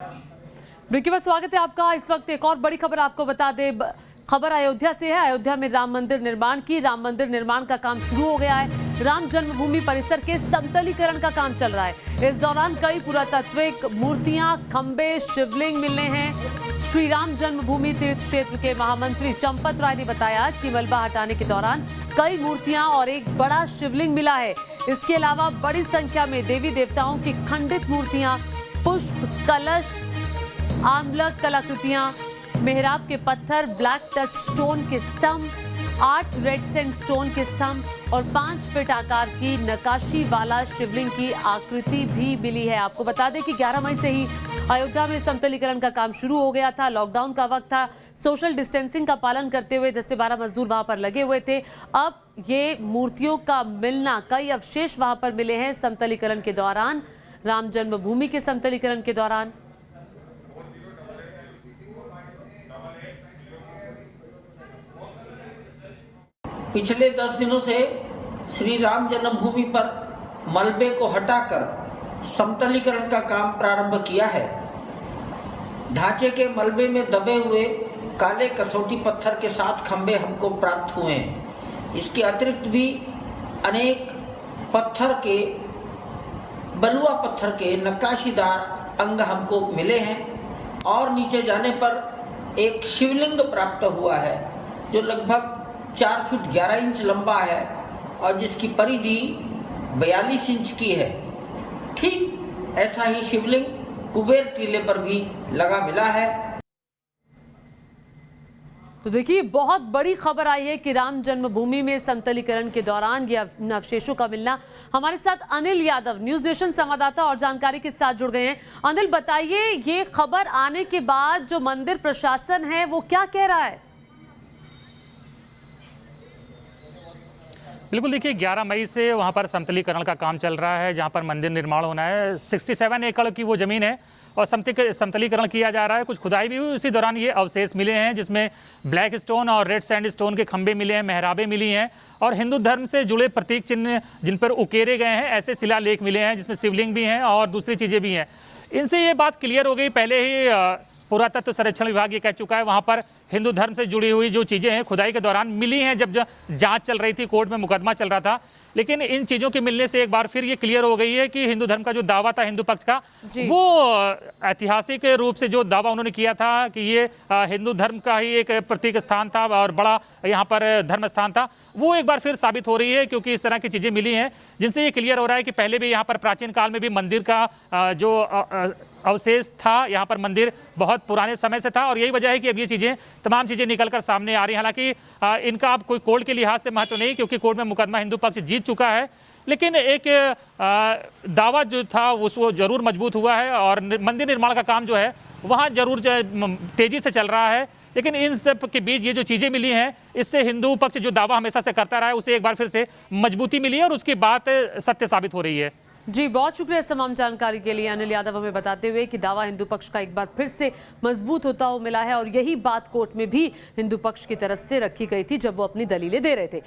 Break के बाद स्वागत है आपका। इस वक्त एक और बड़ी खबर आपको बता दें। खबर अयोध्या से है। अयोध्या में राम मंदिर निर्माण का काम शुरू हो गया है। राम जन्मभूमि परिसर के समतलीकरण का काम चल रहा है। इस दौरान कई पुरातात्विक मूर्तियां, खंबे, शिवलिंग मिलने हैं। श्री राम जन्मभूमि तीर्थ क्षेत्र के महामंत्री चंपत राय ने बताया कि मलबा हटाने के दौरान कई मूर्तियां और एक बड़ा शिवलिंग मिला है। इसके अलावा बड़ी संख्या में देवी देवताओं की खंडित मूर्तियां, पुष्प, कलश, आमलक कलाकृतियां, मेहराब के पत्थर, ब्लैक टच स्टोन के स्तंभ, 8 रेड सैंडस्टोन के स्तंभ और 5 फीट आकार की नक्काशी वाला शिवलिंग की आकृति भी मिली है। आपको बता दें कि 11 मई से ही अयोध्या में समतलीकरण का काम शुरू हो गया था। लॉकडाउन का वक्त था। सोशल डिस्टेंसिंग का पालन करते हुए 10 से 12 मजदूर वहां पर लगे हुए थे। अब ये मूर्तियों का मिलना, कई अवशेष वहां पर मिले हैं समतलीकरण के दौरान, राम जन्मभूमि के समतलीकरण के दौरान। पिछले 10 दिनों से श्री राम जन्मभूमि पर मलबे को हटाकर समतलीकरण का काम प्रारंभ किया है। ढांचे के मलबे में दबे हुए काले कसौटी पत्थर के 7 खंबे हमको प्राप्त हुए हैं। इसके अतिरिक्त भी अनेक बलुआ पत्थर के नक्काशीदार अंग हमको मिले हैं और नीचे जाने पर एक शिवलिंग प्राप्त हुआ है जो लगभग 4 फीट 11 इंच लंबा है और जिसकी परिधि 42 इंच की है। ठीक ऐसा ही शिवलिंग कुबेर टीले पर भी लगा मिला है। तो देखिए, बहुत बड़ी खबर आई है कि राम जन्मभूमि में समतलीकरण के दौरान ये अवशेषों का मिलना। हमारे साथ अनिल यादव, न्यूज नेशन संवाददाता, और जानकारी के साथ जुड़ गए हैं। अनिल, बताइए, ये खबर आने के बाद जो मंदिर प्रशासन है वो क्या कह रहा है? बिल्कुल, देखिए 11 मई से वहाँ पर समतलीकरण का काम चल रहा है, जहाँ पर मंदिर निर्माण होना है। 67 एकड़ की वो ज़मीन है और समतलीकरण किया जा रहा है। कुछ खुदाई भी हुई, उसी दौरान ये अवशेष मिले हैं जिसमें ब्लैक स्टोन और रेड सैंड स्टोन के खंबे मिले हैं, मेहराबें मिली हैं और हिंदू धर्म से जुड़े प्रतीक चिन्ह जिन पर उकेरे गए हैं ऐसे शिलालेख मिले हैं, जिसमें शिवलिंग भी हैं और दूसरी चीज़ें भी हैं। इनसे ये बात क्लियर हो गई। पहले ही पुरातत्व संरक्षण विभाग ये कह चुका है वहाँ पर हिंदू धर्म से जुड़ी हुई जो चीज़ें हैं खुदाई के दौरान मिली हैं, जब जांच चल रही थी, कोर्ट में मुकदमा चल रहा था। लेकिन इन चीज़ों के मिलने से एक बार फिर ये क्लियर हो गई है कि हिंदू धर्म का जो दावा था हिंदू पक्ष का, वो ऐतिहासिक रूप से जो दावा उन्होंने किया था कि ये हिंदू धर्म का ही एक प्रतीक स्थान था और बड़ा यहाँ पर धर्म स्थान था, वो एक बार फिर साबित हो रही है। क्योंकि इस तरह की चीज़ें मिली हैं जिनसे ये क्लियर हो रहा है कि पहले भी यहाँ पर प्राचीन काल में भी मंदिर का जो अवशेष था, यहाँ पर मंदिर बहुत पुराने समय से था और यही वजह है कि अब ये तमाम चीज़ें निकलकर सामने आ रही हैं। हालांकि इनका अब कोई कोर्ट के लिहाज से महत्व नहीं, क्योंकि कोर्ट में मुकदमा हिंदू पक्ष जीत चुका है। लेकिन एक दावा जो था वो जरूर मजबूत हुआ है और मंदिर निर्माण का काम जो है वहाँ जरूर तेज़ी से चल रहा है। लेकिन इन सब के बीच ये जो चीज़ें मिली हैं, इससे हिंदू पक्ष जो दावा हमेशा से करता रहा है उसे एक बार फिर से मजबूती मिली है और उसकी बात सत्य साबित हो रही है। जी, बहुत शुक्रिया इस तमाम जानकारी के लिए अनिल यादव, हमें बताते हुए कि दावा हिंदू पक्ष का एक बार फिर से मजबूत होता हुआ मिला है और यही बात कोर्ट में भी हिंदू पक्ष की तरफ से रखी गई थी जब वो अपनी दलीलें दे रहे थे।